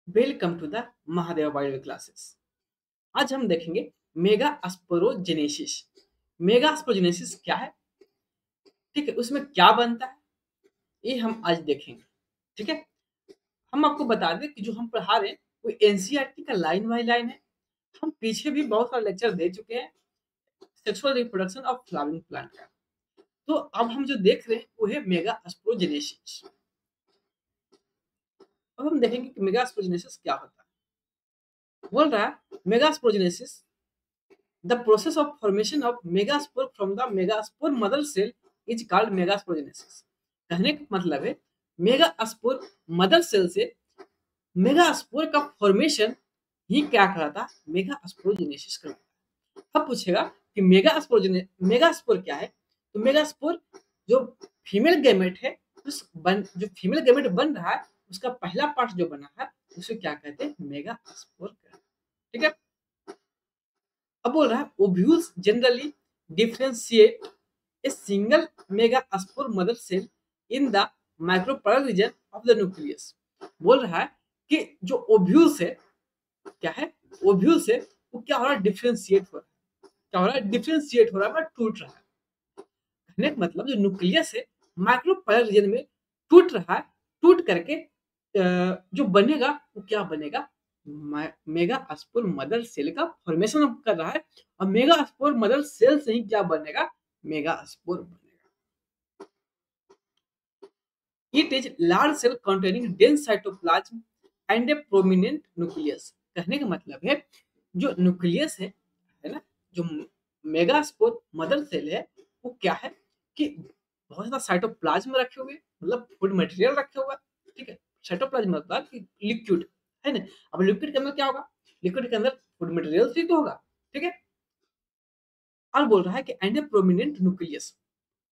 Welcome to the Mahadev bio classes. आज हम देखेंगे मेगा स्पोरोजेनेसिस। मेगा स्पोरोजेनेसिस क्या है, ठीक है, उसमें क्या बनता है, ये हम आज देखेंगे। ठीक है, हम आपको बता दें कि जो हम पढ़ा रहे हैं वो एनसीईआरटी का लाइन बाय लाइन है। हम पीछे भी बहुत सारे लेक्चर दे चुके हैं sexual reproduction of flowering plant का। तो अब हम जो देख रहे हैं वो है मेगा स्पोरोजेनेसिस। अब हम देखेंगे कि मेगा स्पोरोजेनेसिस क्या होता है। बोल रहा है mega sporogenesis the process of formation of megaspore from the megaspore mother cell is called megasporogenesis। कहने का मतलब है मेगास्पोर मदर सेल से मेगास्पोर का फॉर्मेशन ही क्या कहलाता है, मेगास्पोरोजेनेसिस कहलाता है। अब पूछेगा कि मेगास्पोर क्या है, तो मेगास्पोर जो फीमेल गैमेट है, जो फीमेल गैमेट बन रहा है उसका पहला पार्ट जो बना है उसे क्या कहते हैं, मेगास्पोर कहते हैं। ठीक है, अब बोल रहा है ovules generally differentiate a single megaspore mother cell in the micropylar region of the nucleus. बोल रहा है कि जो ओव्यूल्स है, क्या है, ओव्यूल्स है वो क्या हो रहा है, डिफरेंशिएट हो रहा है। क्या हो रहा है, डिफरेंशिएट हो रहा है, मतलब टूट रहा है। कहने का मतलब जो न्यूक्लियस है माइक्रोपैरल रीजन में टूट रहा है, टूट करके जो बनेगा वो क्या बनेगा, मेगा स्पोर मदर सेल का फॉर्मेशन कर रहा है। और मेगा स्पोर मदर सेल से ही क्या बनेगा, मेगा स्पोर बनेगा। It is large cell containing dense cytoplasm and a prominent nucleus. कहने का मतलब है जो न्यूक्लियस है ना, जो मेगा स्पोर मदर सेल है वो क्या है कि बहुत ज्यादा साइटोप्लाज्म रखे हुए, मतलब फूड मटेरियल रखे हुआ। ठीक है, साइटोप्लाज्म मतलब कि लिक्विड है ना। अब लिक्विड के अंदर क्या होगा, लिक्विड के अंदर फूड मटेरियल ही तो होगा। ठीक है, और बोल रहा है कि एंड ए प्रोमिनेंट न्यूक्लियस,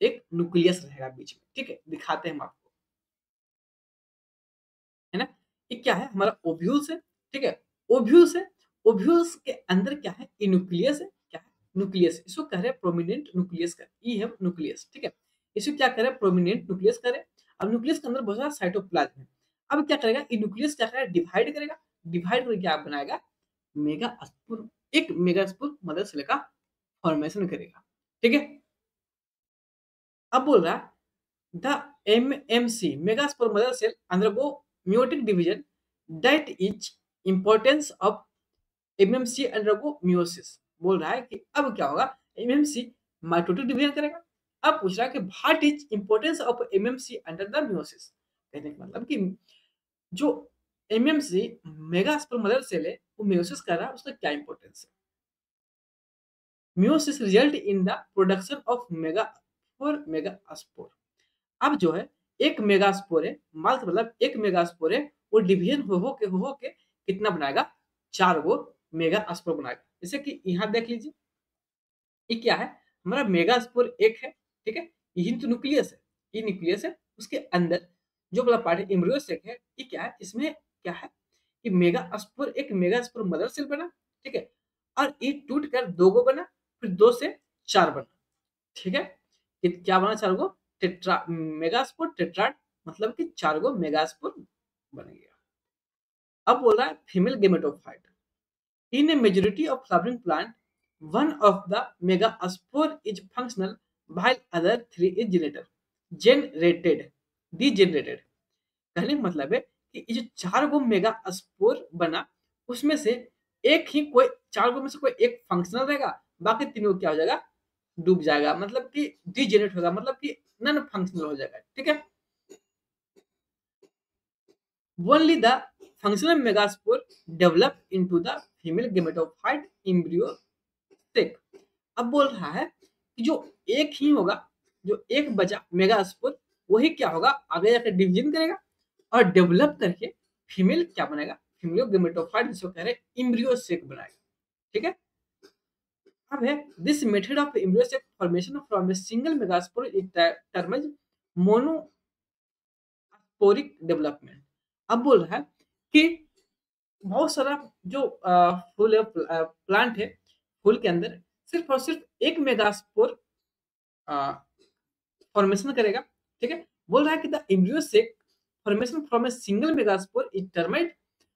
एक न्यूक्लियस रहेगा बीच में। ठीक है, दिखाते हैं हम आपको, है ना। ये क्या है, हमारा ओव्यूल्स है। ठीक है, ओव्यूल्स है, ओव्यूल्स के अंदर क्या है, ये न्यूक्लियस है। क्या है, न्यूक्लियस, इसको कह रहे हैं प्रोमिनेंट न्यूक्लियस का, ई है न्यूक्लियस। ठीक है, इसको क्या कह रहे हैं, प्रोमिनेंट न्यूक्लियस कह रहे हैं। अब न्यूक्लियस के अंदर बहुत सारा साइटोप्लाज्म है। अब क्या करेगा, ये न्यूक्लियस क्या करेगा, डिवाइड करेगा। डिवाइड करके क्या बनाएगा, मेगास्पोर, एक मेगास्पोर मदर सेल का फॉर्मेशन करेगा। ठीक है, अब बोल रहा है the MMC megaspore mother cell undergo meiotic division, that is importance of MMC undergo meiosis। बोल रहा है कि अब क्या होगा, MMC माइटोटिक डिवीजन करेगा। अब पूछ रहा है कि what is importance of MMC under the meiosis। कहने का मतलब कि जो MMC मेगास्पोर मदर सेल है वो meiosis कर रहा है, उसका क्या इंपॉर्टेंस है। meiosis result in the production of megaspore. अब जो है एक मेगास्पोर है, मात्र मतलब एक मेगास्पोर है, वो डिवीजन हो के कितना बनाएगा, 4 गो मेगास्पोर बनाएगा। जैसे कि यहाँ देख लीजिए, ये क्या है, हमारा मेगास्पोर एक है। ठीक है, यही तो न्यूक्लियस है, ये न्यूक्लियस है, उसके अंदर जो वाला पार्ट है एम्ब्रियो सेक है, ये क्या है, इसमें क्या है, ये मेगास्पोर, एक मेगास्पोर मदर सेल बना। ठीक है, और ये टूट कर 2 गो बना, फिर 2 से 4 बना। ठीक है, क्या बना, 4 गो टेट्रा मेगास्पोर टेट्राड, मतलब कि 4 गो मेगास्पोर बन गया। अब बोल रहा है female gametophyte in A majority of flowering plant, one of the megaspore is functional while other 3 is generated degenerated. कहने का मतलब है कि ये जो 4 गो मेगास्पोर बना उसमें से एक ही कोई, 4 गो में से कोई एक फंक्शनल रहेगा, बाकी तीनों क्या हो जाएगा, डूब जाएगा, मतलब कि डीजेनरेट होगा, मतलब कि नॉन फंक्शनल हो जाएगा। ठीक है, only the functional megaspore develop into the female gametophyte embryo sac। अब बोल रहा है कि जो एक ही होगा, जो एक बचा मेगास्पोर, वही क्या होगा, आगे जाकर डिवीजन करेगा और डेवलप करके फीमेल क्या बनेगा, फीमेल गेमेटोफाइट, जिसको कह रहे हैं एम्ब्रियो सेक बनाएगा। ठीक है, अब है this method of embryo sac formation from a single megaspore is term as monosporic development. अब बोल रहा है कि बहुत सारा जो फूल है, प्लांट है, फूल के अंदर सिर्फ और सिर्फ एक मेगास्पोर फॉर्मेशन करेगा। ठीक है, बोल रहा है कि the embryo sac formation from a single megaspore is termed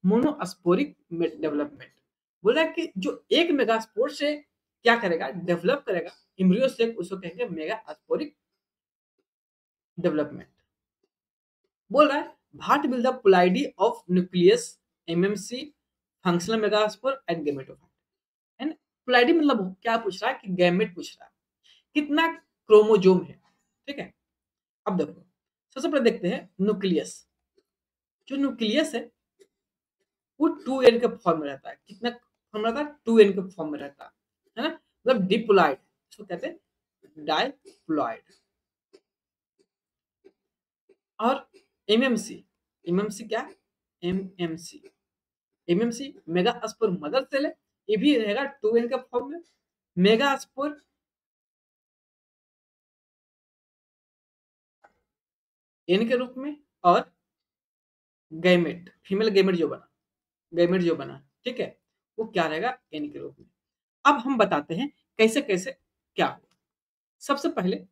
monosporic development. बोला कि जो एक मेगास्पोर से क्या करेगा, डेवलप करेगा एम्ब्रियो से, उसको कहेंगे मेगास्पोरिक डेवलपमेंट। बोल रहा है what will the पोलाइडी of nucleus MMC functional megaspore and gametophyte. And पोलाइडी मतलब क्या पूछ रहा है कि गैमेट पूछ रहा है, कितना क्रोमोजोम है। ठीक है, अब देखो सबसे पहले देखते हैं न्यूक्लियस। जो न्यूक्लियस है वो 2n के फॉर्म में रहता है। कितना फॉर्म रहता है? 2n के फॉर्म में रहता है ना, मतलब डिप्लॉइड, इसको कहते हैं डाइप्लॉइड। और एमएमसी, एमएमसी क्या है? MMC, MMC megaspore mother cell है, ये भी रहेगा 2n के फॉर्म में। मेगास्पोर n के रूप में, और गैमेट फीमेल गैमेट जो बना, गैमेट जो बना, ठीक है, वो क्या रहेगा? n के रूप में। अब हम बताते हैं कैसे कैसे क्या हुआ। सबसे पहले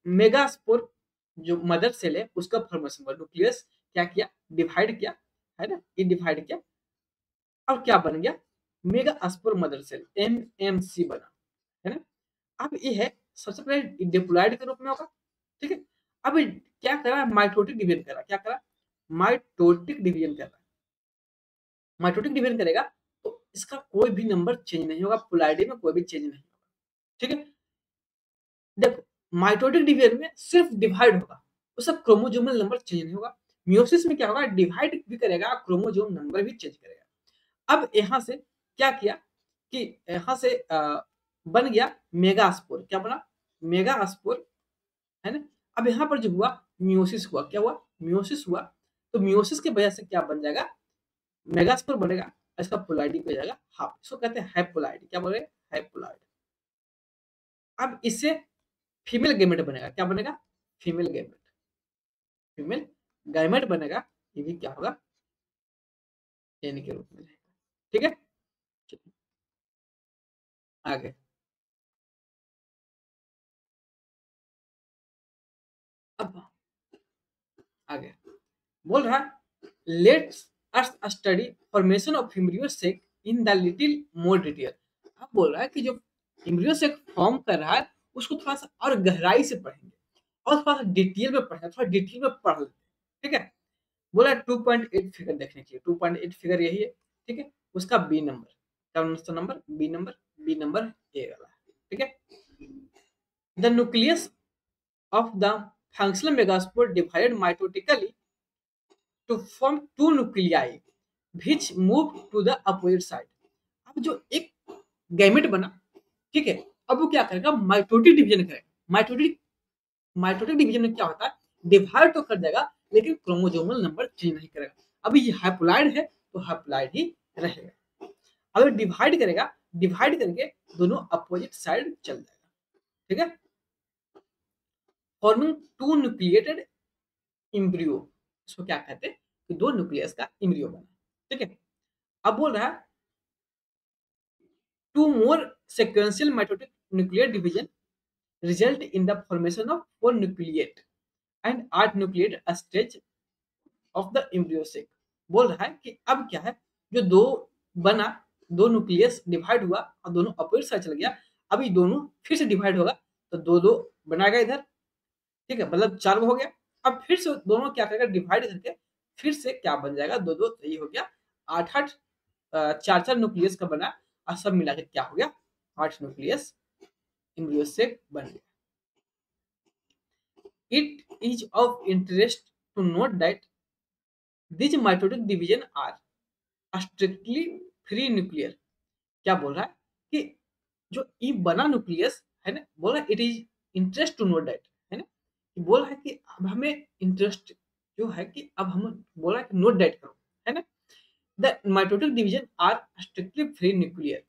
मेगास्पोर जो मदर सेल है उसका फॉर्मेशन हुआ, न्यूक्लियस क्या किया? डिवाइड किया, है ना, ये डिवाइड किया और क्या बन गया? मेगास्पोर मदर सेल, एमएमसी बना, है ना। अब ये है सबसे पहले डिप्लॉइड के रूप में होगा, ठीक है। अब ये क्या करा? माइटोटिक डिवीजन करा। क्या करा? माइटोटिक डिवीजन करा। माइटोटिक डिवीजन करेगा तो इसका कोई भी नंबर चेंज नहीं होगा, पोलैरिटी में कोई भी चेंज नहीं होगा, ठीक है। देखो माइटोटिक डिवीजन में सिर्फ डिवाइड होगा, उसका क्रोमोसोमल नंबर चेंज नहीं होगा। मियोसिस में क्या होगा? डिवाइड भी करेगा, क्रोमोसोम नंबर भी चेंज करेगा। अब यहाँ से क्या किया कि यहाँ से बन गया मेगास्पोर। क्या बना? मेगास्पोर, है ना। अब यहाँ पर जो हुआ मियोसिस हुआ। क्या हुआ? मियोसिस हुआ। तो मियोसिस की वजह से क्या बन जाएगा? मेगास्पोर बनेगा, इसका पोलैरिटी हो जाएगा हाफ, इसको कहते हैं हैप्लोइड। क्या बोले? हैप्लोइड। अब इससे फीमेल गैमेट बनेगा। क्या बनेगा? फीमेल गैमेट, फीमेल गैमेट बनेगा। ये भी क्या होगा? एन के रूप में रहेगा, ठीक है। आगे अब आगे बोल रहा है let's us study formation of embryo sec in the little more detail. अब बोल रहा है कि जो एम्ब्रियो सेक फॉर्म कर रहा है उसको थोड़ा सा और गहराई से पढ़ेंगे और थोड़ा सा डिटेल में पढ़ेंगे, थोड़ा डिटेल में पढ़ लेते हैं, ठीक है। बोला 2.8 फिगर देखने के लिए, 2.8 फिगर यही है, ठीक है। उसका बी नंबर, कौन सा number? B number, B number A वाला, ठीक है। The nucleus of the functional megaspore divided mitotically to form two nuclei which move to the opposite side। अब जो एक गैमेट बना, ठीक है, अब वो क्या करेगा? माइटोटिक डिवीजन करेगा। माइटोटिक माइटोटिक डिवीजन में क्या होता है? डिवाइड तो कर देगा लेकिन क्रोमोसोमल नंबर चेंज नहीं करेगा। अभी ये हैप्लॉइड है तो हैप्लॉइड ही रहेगा। अब डिवाइड करेगा, डिवाइड करके दोनों अपोजिट साइड चल जाएगा, ठीक है। फॉर्मिंग टू न्यूक्लिएटेड इम्ब्रियो, इसको क्या कहते हैं? कि दो न्यूक्लियस का इम्ब्रियो बना, ठीक है। अब बोल रहा है two more sequential mitotic nuclear division result in the formation of four nucleate and 8 nucleate stage of the embryo sac। बोल रहा है कि अब क्या है, जो दो बना, दो न्यूक्लियस डिवाइड हुआ और दोनों अपोजिट साइड चल गया। अभी दोनों फिर से डिवाइड होगा तो दो दो बनाएगा इधर, ठीक है, मतलब 4 हो गया। अब फिर से दोनों क्या करेगा? डिवाइड करके फिर से क्या बन जाएगा? दो दो, तो ये हो गया 8 चार चार न्यूक्लियस का बना और सब मिला के क्या हो गया? 8 न्यूक्लियस एम्ब्रियो से बन गया। It is of interest to note that this mitotic division are strictly free nuclear. क्या बोल रहा है कि जो ई बना न्यूक्लियस है ना, बोल रहा है it is interest to note that, है ना, बोल रहा है कि अब हमें इंटरेस्ट जो है कि अब हम बोल रहा है कि नोट दैट करो, है ना। The mitotic division are strictly free nuclear.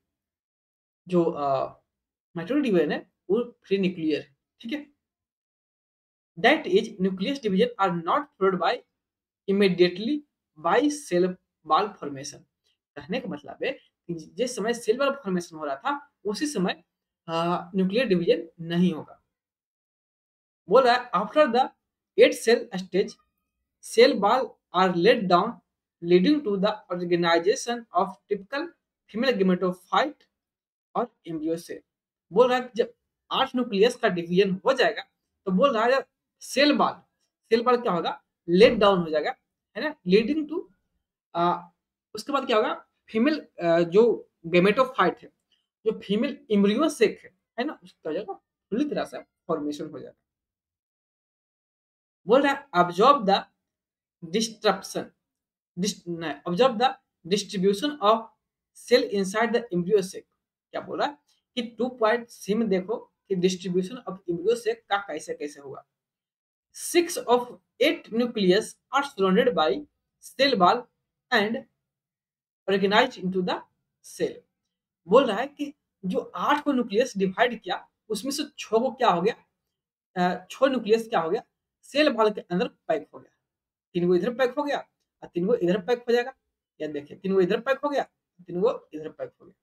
जो माइटोटिक डिवीजन है वो फ्री न्यूक्लियर है, ठीक है। That is nucleus division are not followed by immediately by cell wall formation. कहने का मतलब है कि जिस समय सेल वॉल फॉर्मेशन हो रहा था उसी समय न्यूक्लियर डिवीजन नहीं होगा। बोल रहा है after the 8 cell stage cell wall are laid down leading to the organisation of typical female gametophyte और एम्ब्रियो से। बोल रहा है कि जब 8 न्यूक्लियस का डिवीजन हो जाएगा तो बोल रहा है सेल बाल क्या होगा, लेट डाउन हो जाएगा, है ना, लीडिंग टू उसके बाद क्या होगा, फीमेल जो गेमेटोफाइट है, जो फीमेल एम्ब्रियो सेक है ना, उसका हो जाएगा पूरी तरह से फॉर्मेशन हो जाएगा। बोल रहा है observe the disruption observe the distribution of cell inside the embryo sac. क्या बोल रहा है कि 2.c में देखो कि डिस्ट्रीब्यूशन ऑफ एम्ब्रियो सेक का कैसे कैसे होगा। 6 of 8 nucleus are surrounded by cell wall and organized into the cell। बोल रहा है कि जो 8 को न्यूक्लियस डिवाइड किया उसमें से 6 को क्या हो गया, 6 न्यूक्लियस क्या हो गया, सेल वॉल के अंदर पैक हो गया। 3 को इधर पैक हो गया और 3 को इधर पैक हो जाएगा। या देखिए 3 को इधर पैक हो गया, 3 को इधर पैक हो गया।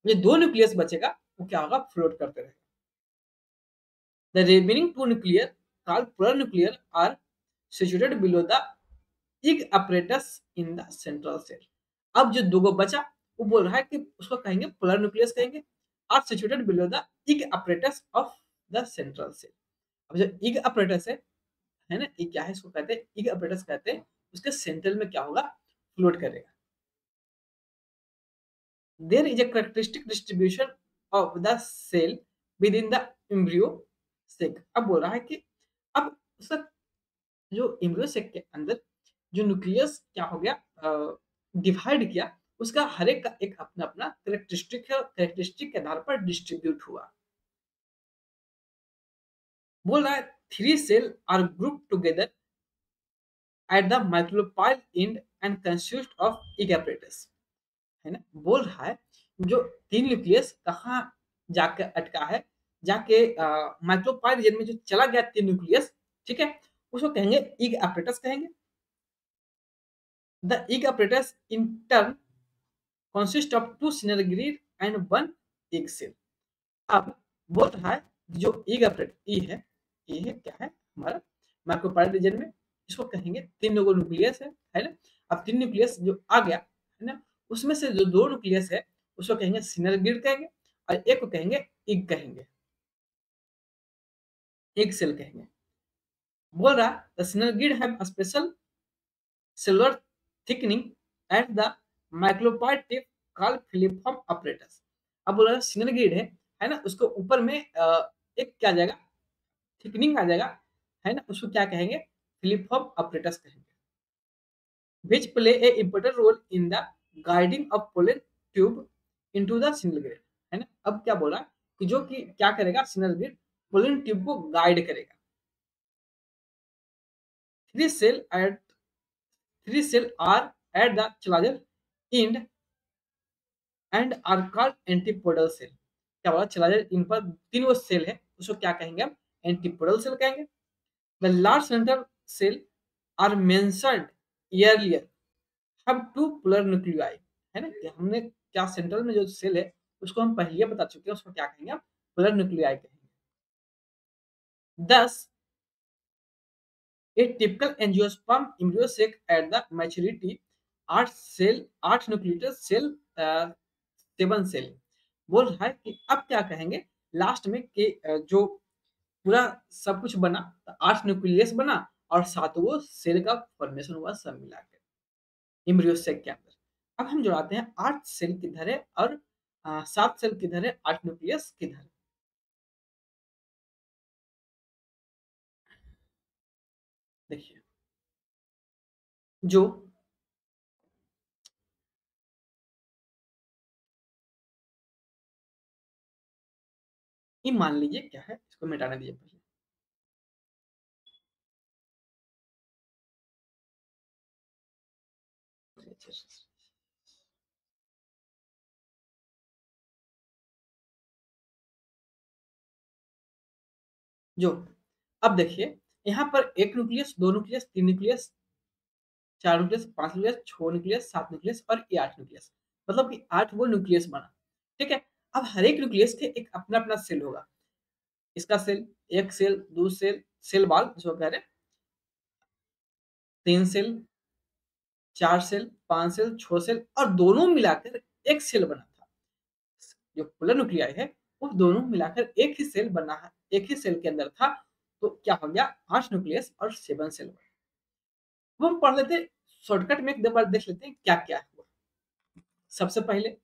ये 2 न्यूक्लियस बचेगा वो क्या होगा, फ्लोट करते रहेगा। The remaining 2 nuclear called polar nuclear are situated below the ig apparatus in the central cell। अब जो दो बचा वो बोल रहा है कि उसको कहेंगे पोलर न्यूक्लियस कहेंगे, are situated below the egg apparatus of the central cell. अब जो इग apparatus है ना, ये क्या है, इसको कहते हैं इग apparatus कहते हैं। उसके सेंट्रल में क्या होगा, फ्लोट करेगा। There is a characteristic distribution of the cell within the embryo sac. अब बोल रहा है कि अब उसका जो एम्ब्रियो सेक के अंदर जो न्यूक्लियस क्या हो गया, डिवाइड किया, उसका हर एक का एक अपना अपना कैरेक्टरिस्टिक है, कैरेक्टरिस्टिक के आधार पर डिस्ट्रीब्यूट हुआ। बोल रहा है 3 cell are group together at the micropyle end and consist of egg apparatus। है ना, बोल रहा है जो 3 न्यूक्लियस कहाँ जाके अटका है, जाके माइक्रोपाइल रीजन में जो चला गया 3 न्यूक्लियस, ठीक है, उसको कहेंगे इग apparatus कहेंगे। The egg apparatus in turn consist of 2 synergid and 1 egg cell। अब बोल रहा है जो ई अपरेट ई है क्या है हमारा माइक्रोपाइल रीजन में, इसको कहेंगे 3 लोगों न्यूक्लियस है ना। अब 3 न्यूक्लियस जो आ गया है ना, उसमें से जो 2 न्यूक्लियस है उसको कहेंगे सिनर्गिड कहेंगे और एक को कहेंगे इग कहेंगे, एग सेल कहेंगे। बोल रहा है the synergid have a special cellular thickening at the micropyle tip called filiform apparatus। अब बोल रहा है सिनर्गिड है ना, उसको ऊपर में एक क्या आ जाएगा, थिकनिंग आ जाएगा, है ना, उसको क्या कहेंगे, फिलिपॉम apparatus कहेंगे। which play a important role in the guiding of pollen tube into the single grid। है ना, अब क्या बोल रहा है कि जो कि क्या करेगा, सिंगल ग्रिड पोलन ट्यूब को गाइड करेगा। Three cell at three cell are at the chalazal end and are called antipodal cell. क्या बोला, चलाजर इन पर 3 वो सेल है, उसको क्या कहेंगे हम, एंटीपोडल सेल कहेंगे। The large central cell are mentioned earlier have 2 polar nuclei। है ना, कि हमने क्या सेंट्रल में जो सेल है उसको हम पहले बता चुके हैं, उसको क्या कहेंगे हम, पोलर न्यूक्लियाई कहेंगे। Thus a typical angiosperm embryo sac at the maturity 8 nucleated cell 7 cell. बोल रहा है कि अब क्या कहेंगे लास्ट में कि जो पूरा सब कुछ बना, 8 न्यूक्लियस बना और 7 वो सेल का फॉर्मेशन हुआ सब मिला के एम्ब्रियो सेक के अंदर। अब हम जुड़ाते हैं 8 सेल किधर है और 7 सेल किधर है, 8 न्यूक्लियस किधर है। देखिए जो ये मान लीजिए क्या है, इसको मिटाने दीजिए पहले। जो अब देखिए यहाँ पर 1 nucleus, 2 nucleus, 3 nucleus, 4 nucleus, 5 nucleus, 6 nucleus, 7 nucleus और ये 8 न्यूक्लियस, मतलब कि 8 वो न्यूक्लियस बना। ठीक है, अब हर एक न्यूक्लियस के एक अपना अपना सेल होगा। इसका सेल, एक सेल, दो सेल, सेल वॉल जिसको कह रहे हैं, 3 सेल, 4 सेल, 5 सेल, 6 सेल और दोनों मिलाकर एक सेल बना था। जो पोलर न्यूक्लियाई है, वो दोनों मिलाकर एक ही सेल बना है, एक ही सेल के अंदर था, तो क्या हो गया 8 न्यूक्लियस और 7 सेल बने। वो हम पढ़ लेते हैं, शॉर्टकट में एक बार देख लेते हैं क्या-क्या हुआ। सबसे पहले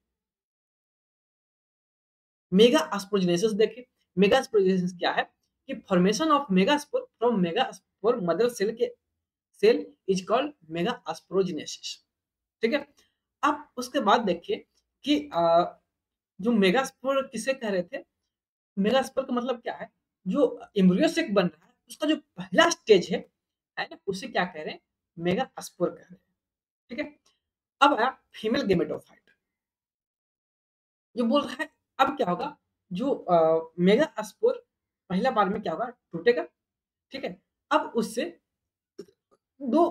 मेगा स्पोरोजिनेसिस देखें। मेगा स्पोरोजिनेसिस क्या है कि formation of megaspore from megaspore mother cell के cell is called megasporogenesis. ठीक है। अब उसके बाद देखिए कि जो मेगास्पोर किसे कह रहे थे, मेगास्पोर का मतलब क्या है, जो एम्ब्रियो से बन रहा है उसका जो पहला स्टेज है ना, उसे क्या कह रहे हैं, मेगास्पोर कह रहे हैं। ठीक है। अब आया फीमेल गेमेटोफाइट, ये बोल रहा है अब क्या होगा, जो मेगास्पोर पहला बार में क्या होगा, टूटेगा। ठीक है। अब उससे दो